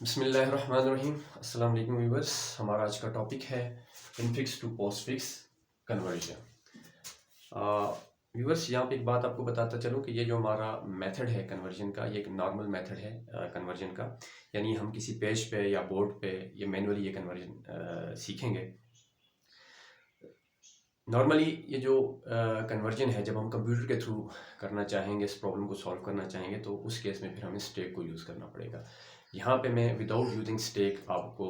बिस्मिल्लाहिर्रहमानिर्रहीम। अस्सलाम वालेकुम व्यूअर्स। हमारा आज का टॉपिक है infix to postfix conversion. Viewers, यहाँ पे एक बात आपको बताता चलूँ कि ये जो हमारा मेथड है कन्वर्जन का, ये एक नॉर्मल मेथड है कन्वर्जन का। यानी हम किसी पेज पे या बोर्ड पे ये मैनुअली ये कन्वर्जन सीखेंगे। नॉर्मली ये जो कन्वर्जन है, जब हम कंप्यूटर के थ्रू करना चाहेंगे, इस प्रॉब्लम को सॉल्व करना चाहेंगे, तो उस केस में फिर हमें स्टेक को यूज़ करना पड़ेगा। यहाँ पे मैं विदाउट यूजिंग स्टेक आपको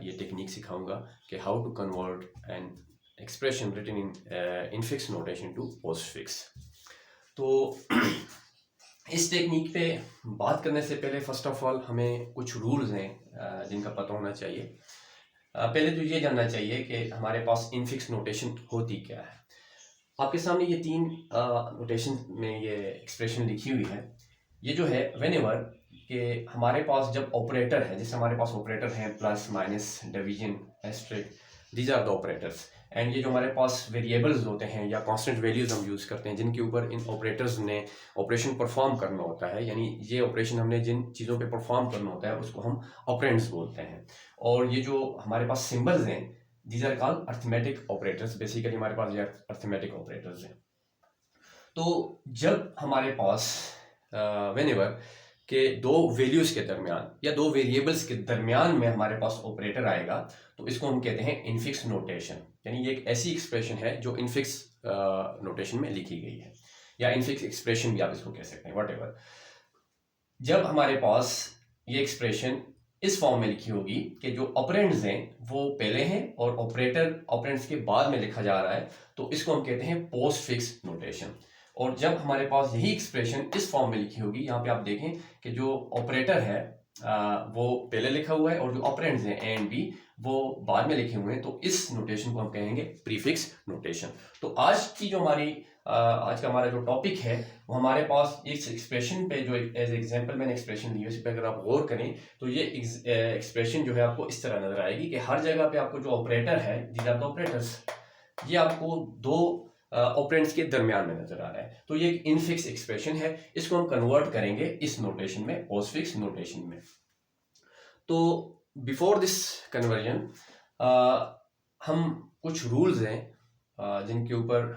ये टेक्निक सिखाऊंगा कि how to convert an expression written in infix notation to postfix. तो इस टेक्निक पे बात करने से पहले फर्स्ट ऑफ ऑल हमें कुछ रूल्स हैं जिनका पता होना चाहिए। पहले तो ये जानना चाहिए कि हमारे पास इनफिक्स नोटेशन होती क्या है। आपके सामने ये तीन नोटेशन में ये एक्सप्रेशन लिखी हुई है। ये जो है व्हेनेवर कि हमारे पास जब ऑपरेटर है, जैसे हमारे पास ऑपरेटर हैं plus minus division asterisk, these are the operators. And ये जो हमारे पास वेरिएबल्स होते हैं या कांस्टेंट वैल्यूज हम यूज़ करते हैं जिनके ऊपर इन ऑपरेटर्स ने ऑपरेशन परफॉर्म करना होता है, यानी ये ऑपरेशन हमने जिन चीज़ों पे परफॉर्म करना होता है उसको हम ऑपरेंड्स बोलते हैं। और ये जो हमारे पास सिंबल्स हैं, these are called arithmetic operators. Basically हमारे पास ये अर्थमेटिक ऑपरेटर्स हैं। तो जब हमारे पास व्हेनेवर के दो वैल्यूज के दरमियान या दो वेरिएबल्स के दरमियान में हमारे पास ऑपरेटर आएगा, तो इसको हम कहते हैं इनफिक्स नोटेशन। यानी ये एक ऐसी एक्सप्रेशन है जो इनफिक्स नोटेशन में लिखी गई है, या इनफिक्स एक्सप्रेशन भी आप इसको कह सकते हैं, व्हाटएवर। जब हमारे पास ये एक्सप्रेशन इस फॉर्म में लिखी होगी कि जो ऑपरेंड्स हैं वो पहले हैं और ऑपरेटर ऑपरेंड्स के बाद में लिखा जा रहा है, तो इसको हम कहते हैं पोस्टफिक्स नोटेशन। और जब हमारे पास यही एक्सप्रेशन इस फॉर्म में लिखी होगी, यहाँ पे आप देखें कि जो ऑपरेटर है वो पहले लिखा हुआ है और जो ऑपरेंड्स हैं ए एंड बी वो बाद में लिखे हुए हैं, तो इस नोटेशन को हम कहेंगे प्रीफिक्स नोटेशन। तो आज की जो हमारी आज का हमारा जो टॉपिक है वो हमारे पास इस एक्सप्रेशन पे जो एज एग्जांपल मैंने एक्सप्रेशन ली है उस पर अगर आप गौर करें तो ये एक्सप्रेशन जो है आपको इस तरह नजर आएगी कि हर जगह पे आपको जो ऑपरेटर है, दीज आर द ऑपरेटर्स, ये आपको दो ऑपरेंड्स के दरमियान में नजर आ रहा है। तो ये एक इनफिक्स एक्सप्रेशन है, इसको हम कन्वर्ट करेंगे इस नोटेशन में, पोस्टफिक्स नोटेशन में। तो बिफोर दिस कन्वर्जन हम कुछ रूल्स हैं जिनके ऊपर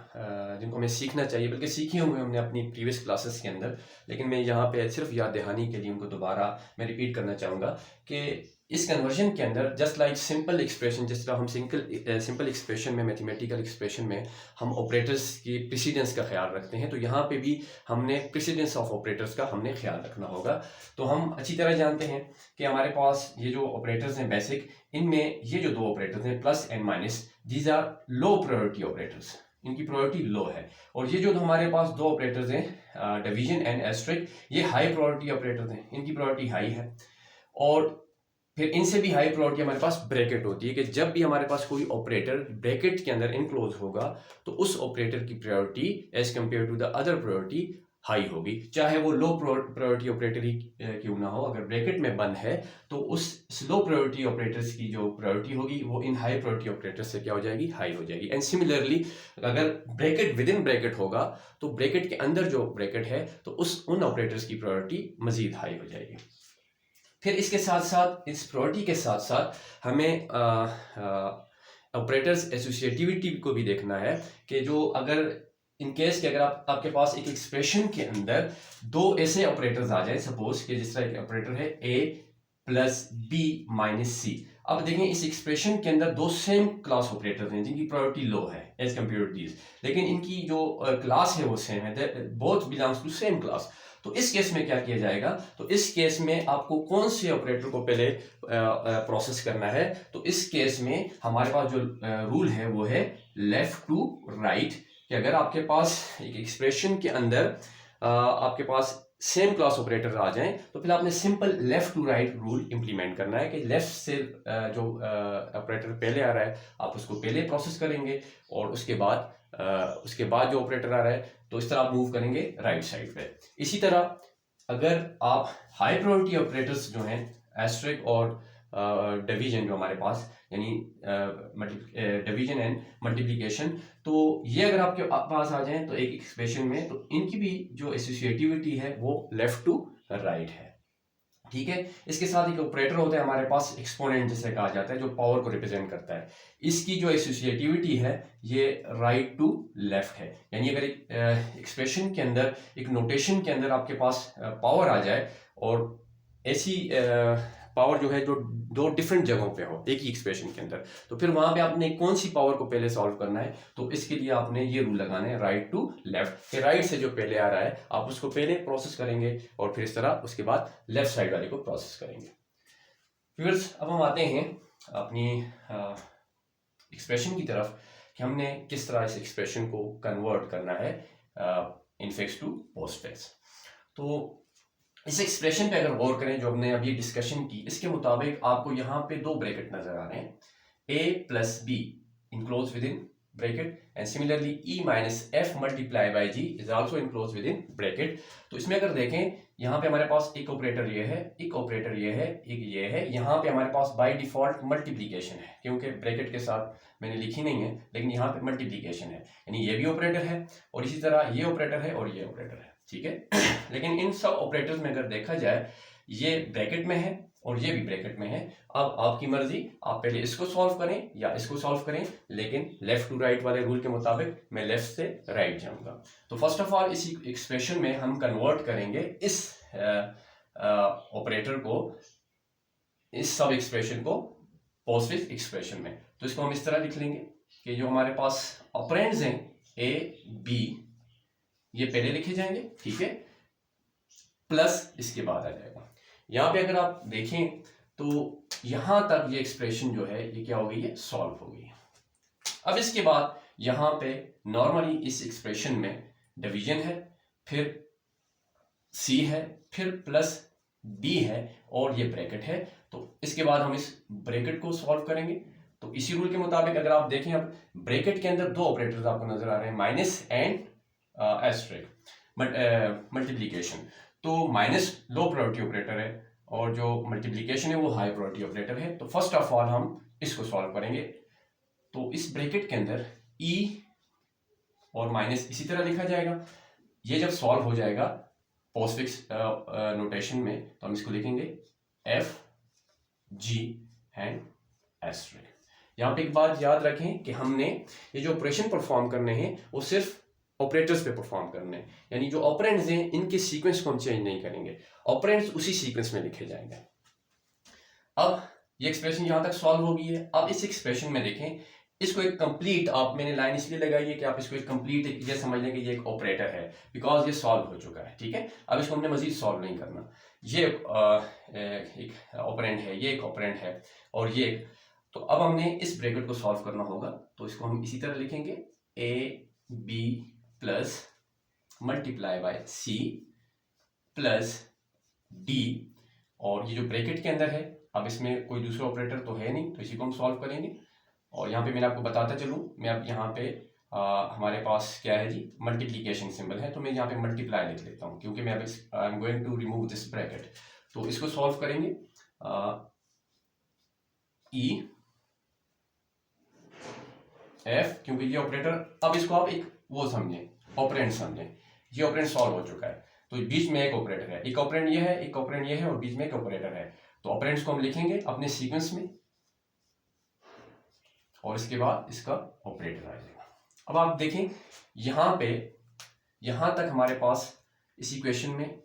जिनको हमें सीखना चाहिए, बल्कि सीखे हुए हमने अपनी प्रीवियस क्लासेस के अंदर, लेकिन मैं यहाँ पे सिर्फ याद दहानी के लिए उनको दोबारा मैं रिपीट करना चाहूँगा कि इस कन्वर्जन के अंदर जस्ट लाइक सिंपल एक्सप्रेशन, जिस तरह हम सिंपल एक्सप्रेशन में, मैथमेटिकल एक्सप्रेशन में हम ऑपरेटर्स की प्रेसिडेंस का ख्याल रखते हैं, तो यहाँ पे भी हमने प्रेसिडेंस ऑफ ऑपरेटर्स का हमने ख्याल रखना होगा। तो हम अच्छी तरह जानते हैं कि हमारे पास ये जो ऑपरेटर्स हैं बेसिक, इनमें ये जो दो ऑपरेटर्स हैं plus and minus, these are low priority operators, इनकी प्रायोरिटी लो है। और ये जो हमारे पास दो ऑपरेटर्स हैं डिवीजन एंड एस्ट्रिक, ये हाई प्रायोरिटी ऑपरेटर्स हैं, इनकी प्रायोरिटी हाई है। और फिर इनसे भी हाई प्रायोरिटी हमारे पास ब्रैकेट होती है कि जब भी हमारे पास कोई ऑपरेटर ब्रैकेट के अंदर इनक्लोज होगा तो उस ऑपरेटर की priority as compare to the other priority high होगी, चाहे वो लो प्रायोरिटी ऑपरेटर ही क्यों ना हो। अगर ब्रैकेट में बंद है तो उस लो प्रायोरिटी ऑपरेटर्स की जो प्रायोरिटी होगी वो इन हाई प्रायोरिटी ऑपरेटर्स से क्या हो जाएगी, हाई हो जाएगी। एंड सिमिलरली अगर ब्रैकेट विद इन ब्रैकेट होगा तो ब्रैकेट के अंदर जो ब्रैकेट है तो उन ऑपरेटर्स की प्रायोरिटी मजीद हाई हो जाएगी। फिर इसके साथ साथ, इस प्रायोरिटी के साथ साथ हमें ऑपरेटर्स एसोसिएटिविटी को भी देखना है कि जो अगर इन केस कि अगर आपके पास एक एक्सप्रेशन के अंदर दो ऐसे ऑपरेटर्स आ जाए, सपोज कि जिस तरह एक ऑपरेटर है ए प्लस बी माइनस सी। अब देखें इस एक्सप्रेशन के अंदर दो सेम क्लास ऑपरेटर्स हैं जिनकी प्रायोरिटी लो है एज कंपेयर टू दीज, लेकिन इनकी जो क्लास है वो सेम है, both belongs to same class. तो इस केस में क्या किया जाएगा, तो इस केस में आपको कौन से ऑपरेटर को पहले प्रोसेस करना है, तो इस केस में हमारे पास जो रूल है वो है लेफ्ट टू राइट। कि अगर आपके पास एक एक्सप्रेशन के अंदर आपके पास सेम क्लास ऑपरेटर आ जाएं तो फिर आपने simple left to right rule implement करना है कि लेफ्ट से जो ऑपरेटर पहले आ रहा है आप उसको पहले प्रोसेस करेंगे और उसके बाद जो ऑपरेटर आ रहा है तो इस तरह आप मूव करेंगे राइट साइड पे। इसी तरह अगर आप हाई प्रायोरिटी ऑपरेटर्स जो हैं एस्ट्रिक और डिवीजन जो हमारे पास, यानी डिवीजन एंड मल्टीप्लिकेशन, तो ये अगर आपके पास आ जाएं तो एक एक्सप्रेशन में, तो इनकी भी जो एसोसिएटिविटी है वो लेफ्ट टू राइट है। ठीक है। इसके साथ एक ऑपरेटर होता है हमारे पास, एक्सपोनेंट जिसे कहा जाता है, जो पावर को रिप्रेजेंट करता है। इसकी जो एसोसिएटिविटी है ये राइट टू लेफ्ट है। यानी अगर एक एक्सप्रेशन के अंदर, एक नोटेशन के अंदर आपके पास पावर आ जाए और ऐसी पावर जो है जो दो डिफरेंट जगहों पे हो एक ही एक्सप्रेशन के अंदर, तो फिर वहां पे आपने कौन सी पावर को पहले सॉल्व करना है, तो इसके लिए आपने ये रूल लगाना है राइट टू लेफ्ट, कि राइट से जो पहले आ रहा है आप उसको पहले प्रोसेस करेंगे और फिर इस तरह उसके बाद लेफ्ट साइड वाले को प्रोसेस करेंगे। व्यूअर्स, अब हम आते हैं अपनी एक्सप्रेशन की तरफ कि हमने किस तरह इस एक्सप्रेशन को कन्वर्ट करना है इनफिक्स टू पोस्टफिक्स। तो इस एक्सप्रेशन पे अगर गौर करें जो हमने अभी डिस्कशन की, इसके मुताबिक आपको यहाँ पे दो ब्रैकेट नजर आ रहे हैं, a plus B enclose within bracket, and similarly e minus F multiply by G is also enclose within bracket. तो इसमें अगर देखें यहाँ पे हमारे पास एक ऑपरेटर ये है, एक ऑपरेटर ये है, एक ये है, यहाँ पे हमारे पास बाय डिफॉल्ट मल्टीप्लीकेशन है, क्योंकि ब्रैकेट के साथ मैंने लिखी नहीं है, लेकिन यहाँ पे मल्टीप्लीकेशन है, यानी ये भी ऑपरेटर है और इसी तरह ये ऑपरेटर है और ये ऑपरेटर है, ठीक है। लेकिन इन सब ऑपरेटर्स में अगर देखा जाए ये ब्रैकेट में है और ये भी ब्रैकेट में है। अब आपकी मर्जी, आप पहले इसको सॉल्व करें या इसको सॉल्व करें, लेकिन लेफ्ट टू राइट वाले रूल के मुताबिक मैं लेफ्ट से राइट जाऊंगा। तो फर्स्ट ऑफ ऑल इसी एक्सप्रेशन में हम कन्वर्ट करेंगे इस ऑपरेटर को, इस सब एक्सप्रेशन को पोस्टफिक्स एक्सप्रेशन में। तो इसको हम इस तरह लिख लेंगे कि जो हमारे पास ऑपरेंड्स हैं ए बी, ये पहले लिखे जाएंगे, ठीक है, प्लस इसके बाद आ जाएगा। यहाँ पे अगर आप देखें तो यहां तक ये एक्सप्रेशन जो है ये क्या हो गई है, सॉल्व हो गई है। अब इसके बाद यहाँ पे नॉर्मली इस एक्सप्रेशन में डिवीजन है, फिर सी है, फिर प्लस डी है और ये ब्रैकेट है। तो इसके बाद हम इस ब्रैकेट को सॉल्व करेंगे। तो इसी रूल के मुताबिक अगर आप देखें, अब ब्रैकेट के अंदर दो ऑपरेटर्स आपको नजर आ रहे हैं, माइनस एंड एस्टेरिस्क मल्टीप्लीकेशन। तो माइनस लो प्रायोरिटी ऑपरेटर है और जो मल्टीप्लीकेशन है वो हाई प्रायोरिटी ऑपरेटर है। तो फर्स्ट ऑफ ऑल हम इसको सॉल्व करेंगे। तो इस ब्रैकेट के अंदर ई और माइनस इसी तरह लिखा जाएगा। ये जब सॉल्व हो जाएगा पोस्टफिक्स नोटेशन में, तो हम इसको लिखेंगे एफ जी एंड एस्टेरिस्क। यहाँ पे एक बात याद रखें कि हमने ये जो ऑपरेशन परफॉर्म करने हैं वो सिर्फ ऑपरेटर्स पे परफॉर्म करने हैं, यानी जो ऑपरेंड्स हैं इनके सीक्वेंस को हम चेंज नहीं करेंगे, ऑपरेंड्स उसी सीक्वेंस में लिखे जाएंगे। अब ये एक्सप्रेशन यहां तक सॉल्व हो गई है। अब इस एक्सप्रेशन में देखें, इसको एक कंप्लीट, आप मैंने लाइन इसलिए लगाई है कि आप इसको एक कंप्लीट ये समझ लें कि ये एक ऑपरेटर है, बिकॉज ये सॉल्व हो चुका है, ठीक है। अब इसको हमने मजीद सॉल्व नहीं करना। ये एक ऑपरेंड है, ये एक ऑपरेंड है और ये एक। तो अब हमने इस ब्रैकेट को सॉल्व करना होगा। तो इसको हम इसी तरह लिखेंगे A B plus multiply by C plus D, और ये जो ब्रैकेट के अंदर है, अब इसमें कोई दूसरा ऑपरेटर तो है नहीं, तो इसी को हम सॉल्व करेंगे। और यहाँ पे मैंने आपको बताता चलूँ, मैं अब यहाँ पे हमारे पास क्या है जी, मल्टीप्लीकेशन सिंबल है, तो मैं यहाँ पे मल्टीप्लाई लिख लेता हूँ, क्योंकि मैं अब I am going to remove this bracket. तो इसको सॉल्व करेंगे, ई एफ, क्योंकि ये ऑपरेटर, अब इसको आप एक वो समझें, ऑपरेंड समझें। ये ऑपरेंड सॉल्व हो चुका है, तो बीच में एक ऑपरेटर है, एक ऑपरेंड ये है, एक ऑपरेंड ये है और बीच में एक ऑपरेटर है। तो ऑपरेंड्स को हम लिखेंगे अपने सीक्वेंस में और इसके बाद इसका ऑपरेटर आ जाएगा। अब आप देखें यहां पे, यहां तक हमारे पास इस इक्वेशन में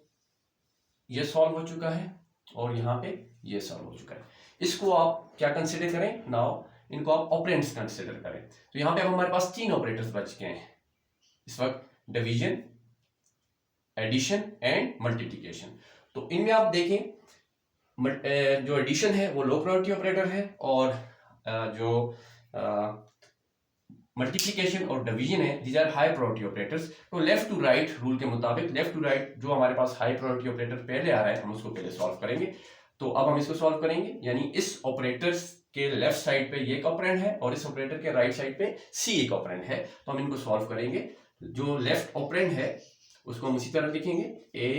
ये सॉल्व हो चुका है और यहाँ पे ये सॉल्व हो चुका है। इसको आप क्या कंसिडर करें, नाउ इनको आप ऑपरेंड्स कंसिडर करें। तो यहाँ पे अब हमारे पास तीन ऑपरेटर्स बच गए हैं इस वक्त, डिवीजन, एडिशन एंड मल्टीप्लिकेशन। तो इनमें आप देखें जो एडिशन है वो लो प्रायोरिटी ऑपरेटर है और जो मल्टीप्लिकेशन और डिवीजन है these are high priority operators. तो लेफ्ट टू राइट रूल के मुताबिक लेफ्ट टू राइट जो हमारे पास हाई प्रायोरिटी ऑपरेटर पहले आ रहा है हम उसको पहले सॉल्व करेंगे। तो अब हम इसको सॉल्व करेंगे, यानी इस ऑपरेटर्स के लेफ्ट साइड पे ये एक ऑपरेंड है और इस ऑपरेटर के राइट साइड पे सी एक ऑपरेंड है। तो हम इनको सॉल्व करेंगे। जो लेफ्ट ऑपरेंड है उसको हम उसी तरह लिखेंगे ए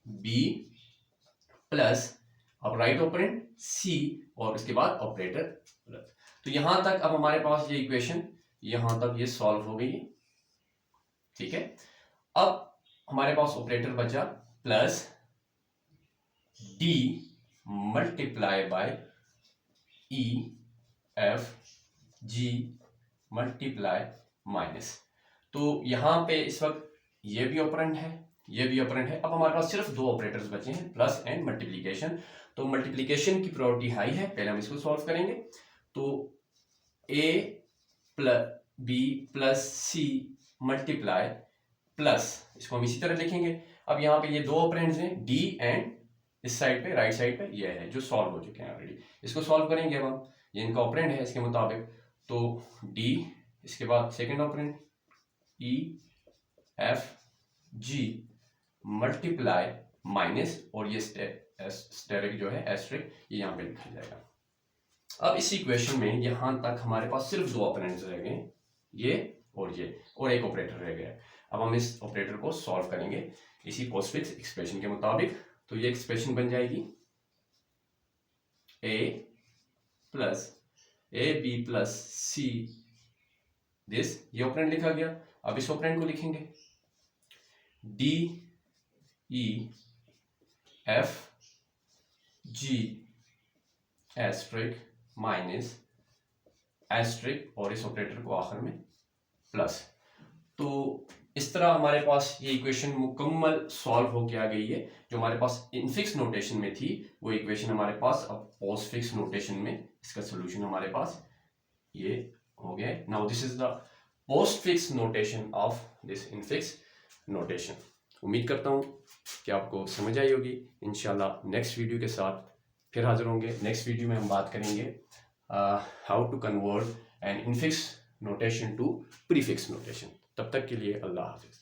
बी प्लस, अब राइट ऑपरेंड सी और इसके बाद ऑपरेटर प्लस। तो यहां तक अब हमारे पास ये इक्वेशन यहां तक ये सॉल्व हो गई है, ठीक है। अब हमारे पास ऑपरेटर बचा plus D multiply by E F ji multiply minus. तो यहाँ पे इस वक्त ये भी ऑपरेंड है, ये भी ऑपरेंड है। अब हमारे पास सिर्फ दो ऑपरेटर्स बचे हैं, प्लस एंड मल्टीप्लीकेशन। तो मल्टीप्लीकेशन की प्रायोरिटी हाई है, पहले हम इसको सॉल्व करेंगे। तो ए plus B plus C multiply plus, इसको हम इसी तरह लिखेंगे। अब यहाँ पे ये दो ऑपरेंड्स हैं, डी एंड इस साइड पे राइट साइड पे ये है जो सॉल्व हो चुके हैं ऑलरेडी। इसको सॉल्व करेंगे अब हम, ये इनका ऑपरेंड है इसके मुताबिक। तो डी, इसके बाद सेकंड ऑपरेंड ई एफ जी मल्टीप्लाई माइनस, और ये स्टेरिक जो है एस्ट्रिक, ये यहाँ पे लिखा जाएगा। अब इस इक्वेशन में यहां तक हमारे पास सिर्फ दो ऑपरेंड्स रह गए, ये और एक ऑपरेटर रह गया। अब हम इस ऑपरेटर को सॉल्व करेंगे इसी पोस्टफिक्स एक्सप्रेशन के मुताबिक। तो ये एक्सप्रेशन बन जाएगी A plus A B plus C this, ये ऑपरेंड लिखा गया। अब इस ऑपरेंड को लिखेंगे D E F G asterisk minus asterisk, और इस ऑपरेटर को आखिर में प्लस। तो इस तरह हमारे पास ये इक्वेशन मुकम्मल सॉल्व होके आ गई है। जो हमारे पास इनफिक्स नोटेशन में थी वो इक्वेशन हमारे पास अब पोस्टफिक्स नोटेशन में इसका सोल्यूशन हमारे पास ये हो गया है। Now this is the postfix notation of this infix notation. उम्मीद करता हूँ कि आपको समझ आई होगी। इंशाल्लाह नेक्स्ट वीडियो के साथ फिर हाजिर होंगे। नेक्स्ट वीडियो में हम बात करेंगे how to convert an infix notation to prefix notation. तब तक के लिए अल्लाह हाफिज़।